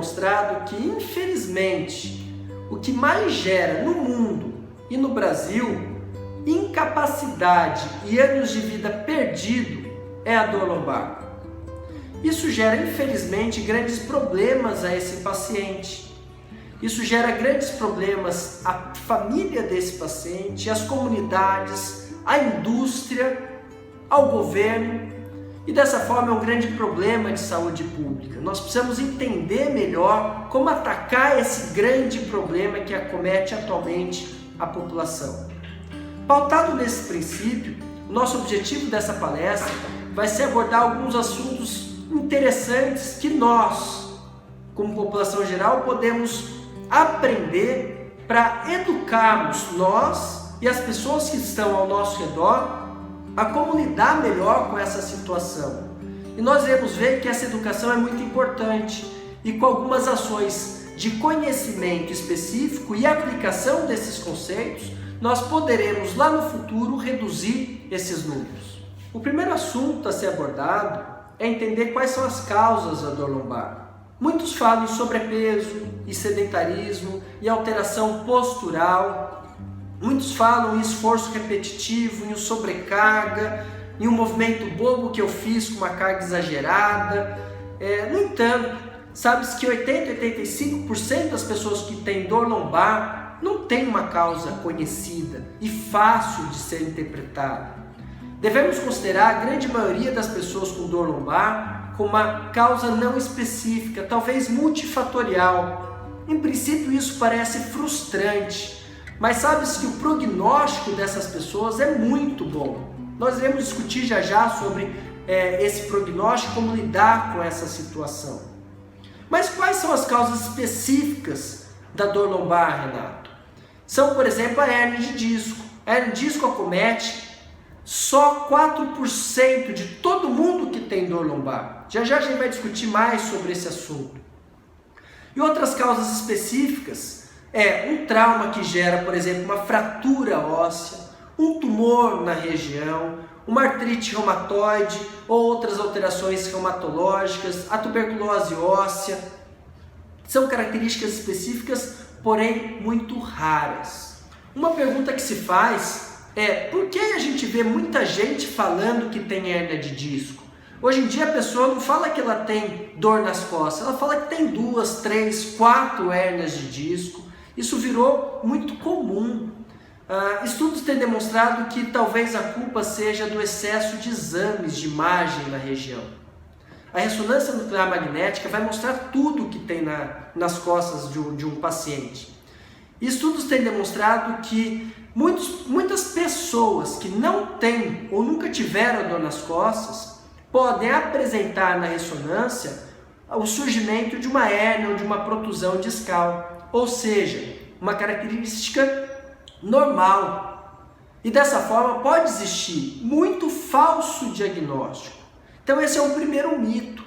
demonstrado que, infelizmente, o que mais gera no mundo e no Brasil incapacidade e anos de vida perdido é a dor lombar. Isso gera, infelizmente, grandes problemas a esse paciente. Isso gera grandes problemas à família desse paciente, às comunidades, à indústria, ao governo. E dessa forma é um grande problema de saúde pública. Nós precisamos entender melhor como atacar esse grande problema que acomete atualmente a população. Pautado nesse princípio, nosso objetivo dessa palestra vai ser abordar alguns assuntos interessantes que nós, como população geral, podemos aprender para educarmos nós e as pessoas que estão ao nosso redor a como lidar melhor com essa situação. E nós iremos ver que essa educação é muito importante e com algumas ações de conhecimento específico e aplicação desses conceitos, nós poderemos lá no futuro reduzir esses números. O primeiro assunto a ser abordado é entender quais são as causas da dor lombar. Muitos falam em sobrepeso e sedentarismo e alteração postural. Muitos falam em esforço repetitivo, em sobrecarga, em um movimento bobo que eu fiz com uma carga exagerada. No entanto, sabe-se que 80% a 85% das pessoas que têm dor lombar não tem uma causa conhecida e fácil de ser interpretada. Devemos considerar a grande maioria das pessoas com dor lombar como uma causa não específica, talvez multifatorial. Em princípio isso parece frustrante, mas sabe-se que o prognóstico dessas pessoas é muito bom. Nós iremos discutir já sobre esse prognóstico, como lidar com essa situação. Mas quais são as causas específicas da dor lombar, Renato? São, por exemplo, a hérnia de disco. A hérnia de disco acomete só 4% de todo mundo que tem dor lombar. Já a gente vai discutir mais sobre esse assunto. E outras causas específicas um trauma que gera, por exemplo, uma fratura óssea, um tumor na região, uma artrite reumatoide ou outras alterações reumatológicas, a tuberculose óssea. São características específicas, porém muito raras. Uma pergunta que se faz por que a gente vê muita gente falando que tem hérnia de disco? Hoje em dia a pessoa não fala que ela tem dor nas costas, ela fala que tem 2, 3, 4 hérnias de disco. Isso virou muito comum. Estudos têm demonstrado que talvez a culpa seja do excesso de exames de imagem na região. A ressonância nuclear magnética vai mostrar tudo que tem nas costas de um paciente. E estudos têm demonstrado que muitas pessoas que não têm ou nunca tiveram dor nas costas podem apresentar na ressonância o surgimento de uma hérnia ou de uma protusão discal, ou seja, uma característica normal. E dessa forma pode existir muito falso diagnóstico. Então esse é o primeiro mito.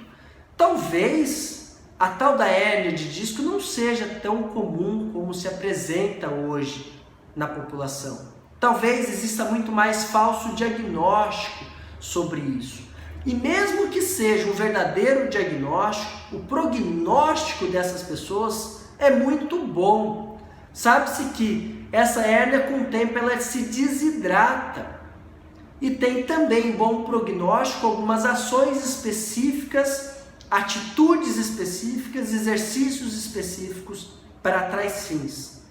Talvez a tal da hérnia de disco não seja tão comum como se apresenta hoje na população. Talvez exista muito mais falso diagnóstico sobre isso. E mesmo que seja um verdadeiro diagnóstico, o prognóstico dessas pessoas é muito bom. Sabe-se que essa hérnia com o tempo ela se desidrata. E tem também bom prognóstico algumas ações específicas, atitudes específicas, exercícios específicos para tais fins.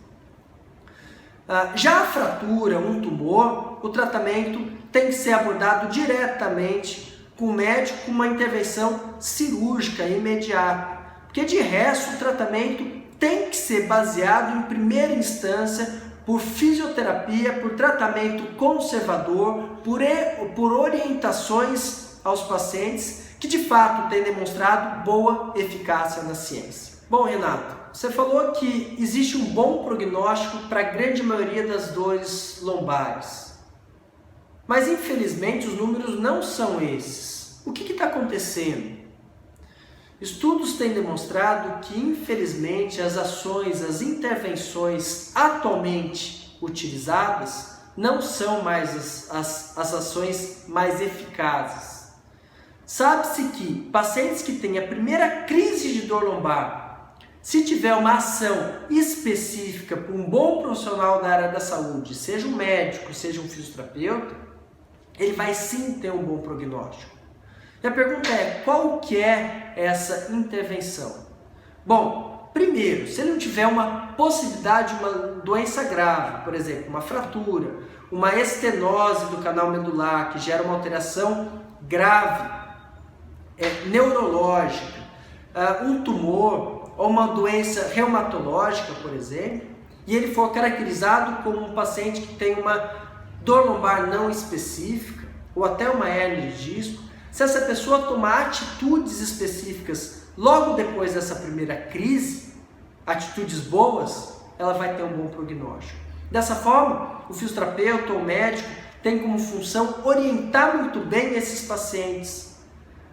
Já a fratura, um tumor, o tratamento tem que ser abordado diretamente com o médico com uma intervenção cirúrgica imediata, porque de resto o tratamento tem que ser baseado em primeira instância por fisioterapia, por tratamento conservador, por orientações aos pacientes que de fato têm demonstrado boa eficácia na ciência. Bom, Renato, você falou que existe um bom prognóstico para a grande maioria das dores lombares. Mas infelizmente os números não são esses. O que está acontecendo? Estudos têm demonstrado que infelizmente as ações, as intervenções atualmente utilizadas não são mais as ações mais eficazes. Sabe-se que pacientes que têm a primeira crise de dor lombar, Se tiver uma ação específica por um bom profissional da área da saúde, seja um médico, seja um fisioterapeuta, ele vai sim ter um bom prognóstico. E a pergunta é, qual que é essa intervenção? Bom, primeiro, se ele não tiver uma possibilidade de uma doença grave, por exemplo, uma fratura, uma estenose do canal medular, que gera uma alteração grave, neurológica, um tumor ou uma doença reumatológica, por exemplo, e ele for caracterizado como um paciente que tem uma dor lombar não específica, ou até uma hérnia de disco, se essa pessoa tomar atitudes específicas logo depois dessa primeira crise, atitudes boas, ela vai ter um bom prognóstico. Dessa forma, o fisioterapeuta ou o médico tem como função orientar muito bem esses pacientes,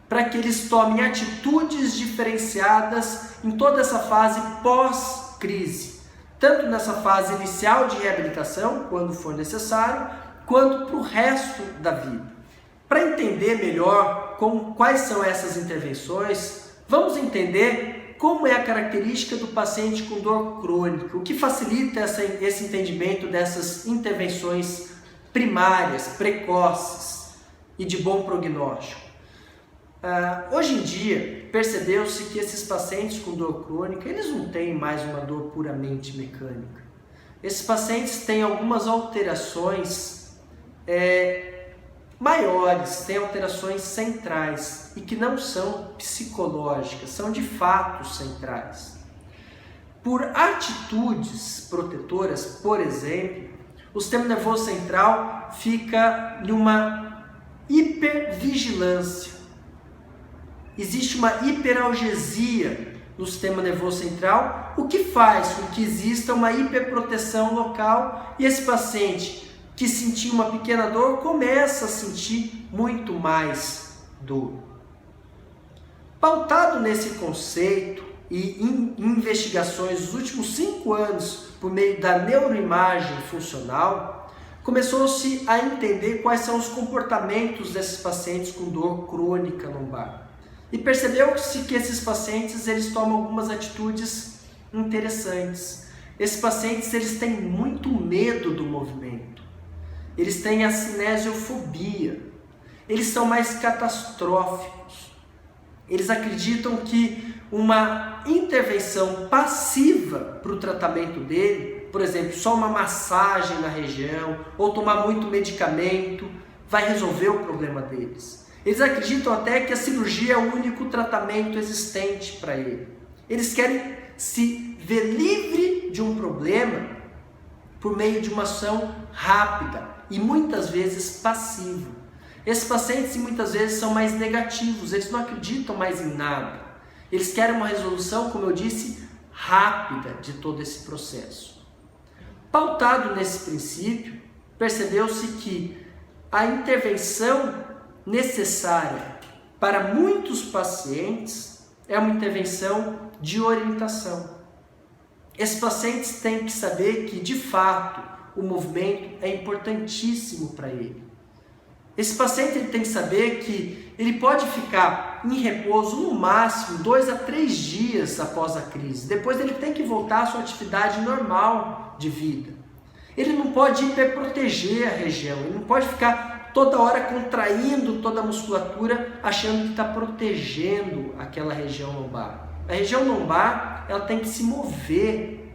para que eles tomem atitudes diferenciadas em toda essa fase pós-crise, tanto nessa fase inicial de reabilitação, quando for necessário, quanto para o resto da vida. Para entender melhor quais são essas intervenções, vamos entender como é a característica do paciente com dor crônica, o que facilita esse entendimento dessas intervenções primárias, precoces e de bom prognóstico. Hoje em dia, percebeu-se que esses pacientes com dor crônica, eles não têm mais uma dor puramente mecânica. Esses pacientes têm algumas alterações maiores, têm alterações centrais e que não são psicológicas, são de fato centrais. Por atitudes protetoras, por exemplo, o sistema nervoso central fica numa hipervigilância. Existe uma hiperalgesia no sistema nervoso central, o que faz com que exista uma hiperproteção local e esse paciente que sentia uma pequena dor começa a sentir muito mais dor. Pautado nesse conceito e em investigações dos últimos 5 anos por meio da neuroimagem funcional, começou-se a entender quais são os comportamentos desses pacientes com dor crônica lombar. E percebeu-se que esses pacientes eles tomam algumas atitudes interessantes. Esses pacientes eles têm muito medo do movimento. Eles têm a cinesiofobia. Eles são mais catastróficos. Eles acreditam que uma intervenção passiva para o tratamento dele, por exemplo, só uma massagem na região ou tomar muito medicamento, vai resolver o problema deles. Eles acreditam até que a cirurgia é o único tratamento existente para ele. Eles querem se ver livre de um problema por meio de uma ação rápida e muitas vezes passiva. Esses pacientes muitas vezes são mais negativos, eles não acreditam mais em nada. Eles querem uma resolução, como eu disse, rápida de todo esse processo. Pautado nesse princípio, percebeu-se que a intervenção necessária para muitos pacientes é uma intervenção de orientação. Esses pacientes têm que saber que, de fato, o movimento é importantíssimo para ele. Esse paciente ele tem que saber que ele pode ficar em repouso no máximo 2 a 3 dias após a crise. Depois ele tem que voltar à sua atividade normal de vida. Ele não pode hiperproteger a região, ele não pode ficar toda hora contraindo toda a musculatura, achando que está protegendo aquela região lombar. A região lombar ela tem que se mover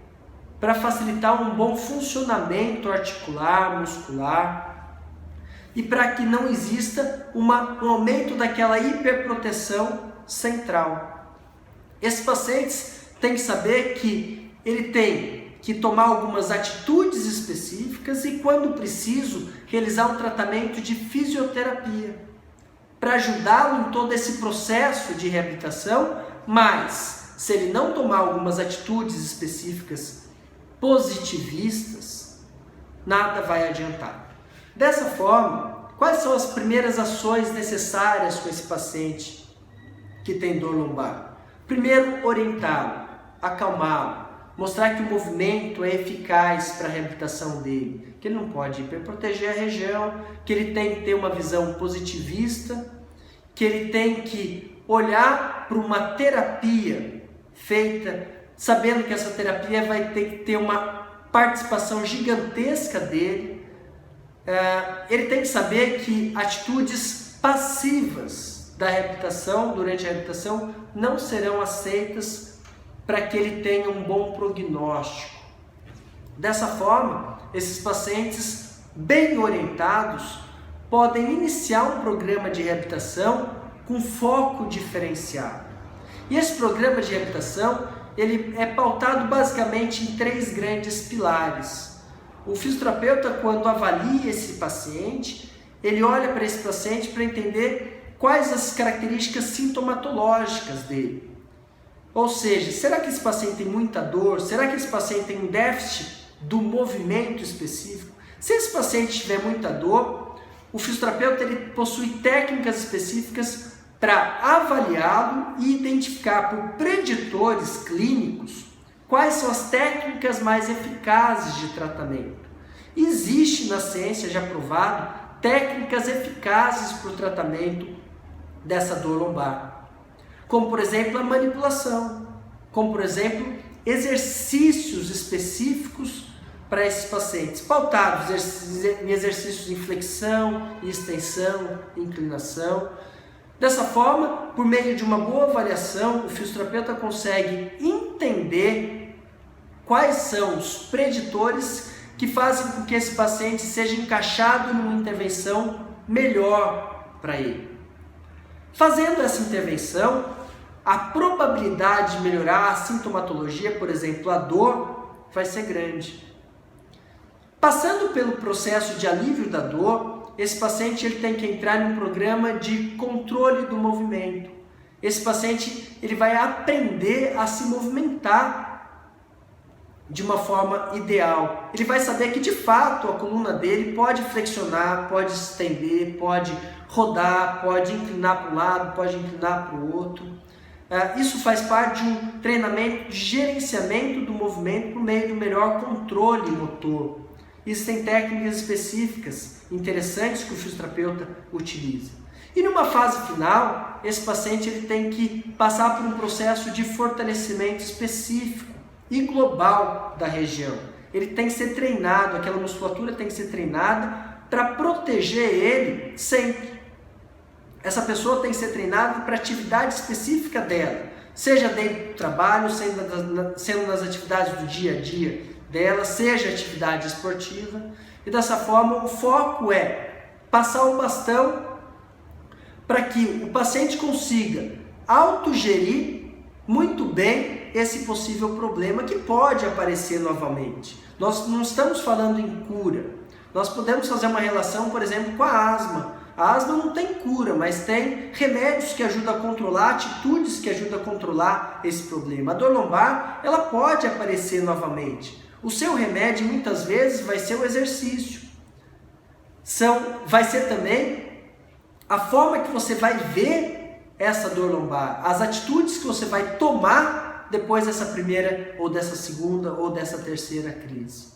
para facilitar um bom funcionamento articular, muscular e para que não exista um aumento daquela hiperproteção central. Esses pacientes têm que saber que ele tem que tomar algumas atitudes específicas e, quando preciso, realizar um tratamento de fisioterapia para ajudá-lo em todo esse processo de reabilitação, mas se ele não tomar algumas atitudes específicas positivistas, nada vai adiantar. Dessa forma, quais são as primeiras ações necessárias com esse paciente que tem dor lombar? Primeiro, orientá-lo, acalmá-lo, mostrar que o movimento é eficaz para a reabilitação dele, que ele não pode hiperproteger a região, que ele tem que ter uma visão positivista, que ele tem que olhar para uma terapia feita sabendo que essa terapia vai ter que ter uma participação gigantesca dele. Ele tem que saber que atitudes passivas da reabilitação, durante a reabilitação, não serão aceitas para que ele tenha um bom prognóstico. Dessa forma, esses pacientes bem orientados podem iniciar um programa de reabilitação com foco diferenciado. E esse programa de reabilitação, ele é pautado basicamente em 3 grandes pilares. O fisioterapeuta, quando avalia esse paciente, ele olha para esse paciente para entender quais as características sintomatológicas dele. Ou seja, será que esse paciente tem muita dor? Será que esse paciente tem um déficit do movimento específico? Se esse paciente tiver muita dor, o fisioterapeuta ele possui técnicas específicas para avaliá-lo e identificar por preditores clínicos quais são as técnicas mais eficazes de tratamento. Existe na ciência já provado técnicas eficazes para o tratamento dessa dor lombar, como por exemplo a manipulação, como por exemplo exercícios específicos para esses pacientes, pautados em exercícios de flexão, extensão, inclinação. Dessa forma, por meio de uma boa avaliação, o fisioterapeuta consegue entender quais são os preditores que fazem com que esse paciente seja encaixado numa intervenção melhor para ele. Fazendo essa intervenção, a probabilidade de melhorar a sintomatologia, por exemplo, a dor, vai ser grande. Passando pelo processo de alívio da dor, esse paciente ele tem que entrar em um programa de controle do movimento. Esse paciente ele vai aprender a se movimentar de uma forma ideal. Ele vai saber que de fato a coluna dele pode flexionar, pode estender, pode rodar, pode inclinar para um lado, pode inclinar para o outro. Isso faz parte de um treinamento de gerenciamento do movimento por meio do melhor controle motor. Existem técnicas específicas interessantes que o fisioterapeuta utiliza. E numa fase final, esse paciente ele tem que passar por um processo de fortalecimento específico e global da região. Ele tem que ser treinado, aquela musculatura tem que ser treinada para proteger ele sempre. Essa pessoa tem que ser treinada para a atividade específica dela, seja dentro do trabalho, sendo nas atividades do dia a dia dela, seja atividade esportiva. E dessa forma o foco é passar o bastão para que o paciente consiga autogerir muito bem esse possível problema que pode aparecer novamente. Nós não estamos falando em cura. Nós podemos fazer uma relação, por exemplo, com a asma. A asma não tem cura, mas tem remédios que ajudam a controlar, atitudes que ajudam a controlar esse problema. A dor lombar, ela pode aparecer novamente. O seu remédio, muitas vezes, vai ser o exercício. Vai ser também a forma que você vai ver essa dor lombar, as atitudes que você vai tomar depois dessa primeira, ou dessa segunda, ou dessa terceira crise.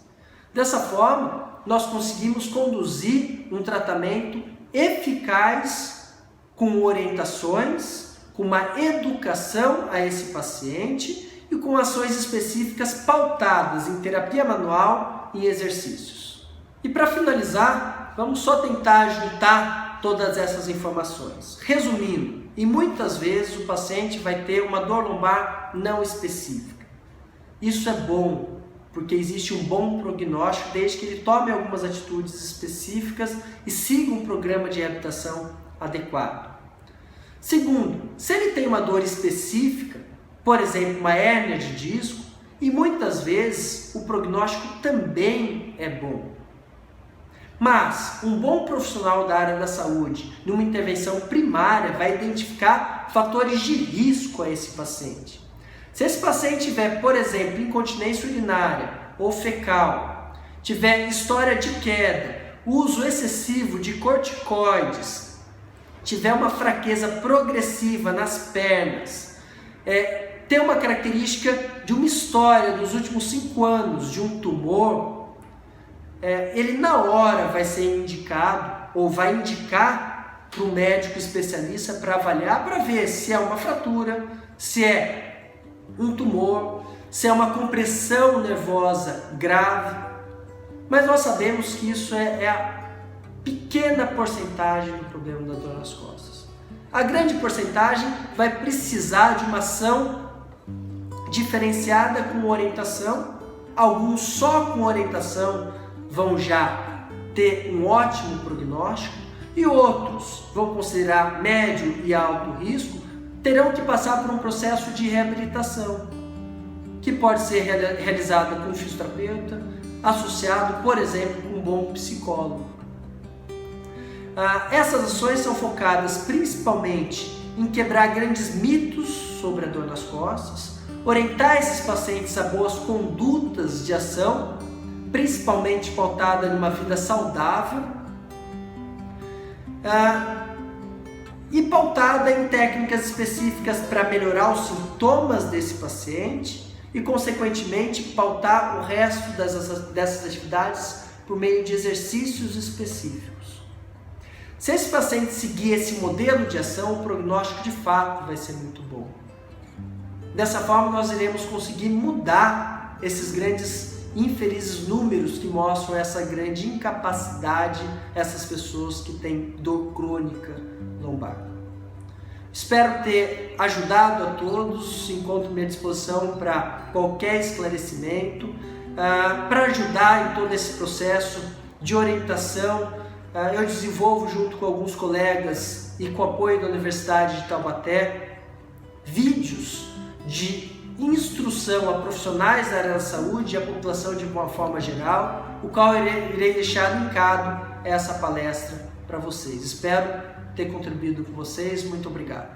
Dessa forma, nós conseguimos conduzir um tratamento eficaz, com orientações, com uma educação a esse paciente e com ações específicas pautadas em terapia manual e exercícios. E para finalizar, vamos só tentar juntar todas essas informações. Resumindo, e muitas vezes o paciente vai ter uma dor lombar não específica. Isso é bom, porque existe um bom prognóstico desde que ele tome algumas atitudes específicas e siga um programa de reabilitação adequado. Segundo, se ele tem uma dor específica, por exemplo, uma hérnia de disco, e muitas vezes o prognóstico também é bom. Mas um bom profissional da área da saúde, numa intervenção primária, vai identificar fatores de risco a esse paciente. Se esse paciente tiver, por exemplo, incontinência urinária ou fecal, tiver história de queda, uso excessivo de corticoides, tiver uma fraqueza progressiva nas pernas, ter uma característica de uma história dos últimos 5 anos de um tumor, ele na hora vai ser indicado ou vai indicar para um médico especialista para avaliar, para ver se é uma fratura, se é um tumor, se é uma compressão nervosa grave, mas nós sabemos que isso é a pequena porcentagem do problema da dor nas costas. A grande porcentagem vai precisar de uma ação diferenciada com orientação. Alguns só com orientação vão já ter um ótimo prognóstico e outros vão considerar médio e alto risco, terão que passar por um processo de reabilitação, que pode ser realizada com um fisioterapeuta, associado, por exemplo, com um bom psicólogo. Essas ações são focadas principalmente em quebrar grandes mitos sobre a dor nas costas, orientar esses pacientes a boas condutas de ação, principalmente pautada numa vida saudável, e pautada em técnicas específicas para melhorar os sintomas desse paciente e, consequentemente, pautar o resto dessas atividades por meio de exercícios específicos. Se esse paciente seguir esse modelo de ação, o prognóstico de fato vai ser muito bom. Dessa forma, nós iremos conseguir mudar esses grandes infelizes números que mostram essa grande incapacidade, essas pessoas que têm dor crônica lombar. Espero ter ajudado a todos, encontro minha disposição para qualquer esclarecimento, para ajudar em todo esse processo de orientação. Eu desenvolvo junto com alguns colegas e com o apoio da Universidade de Taubaté vídeos de instrução a profissionais da área da saúde e a população de uma forma geral, o qual irei deixar linkado essa palestra para vocês. Espero ter contribuído com vocês. Muito obrigado.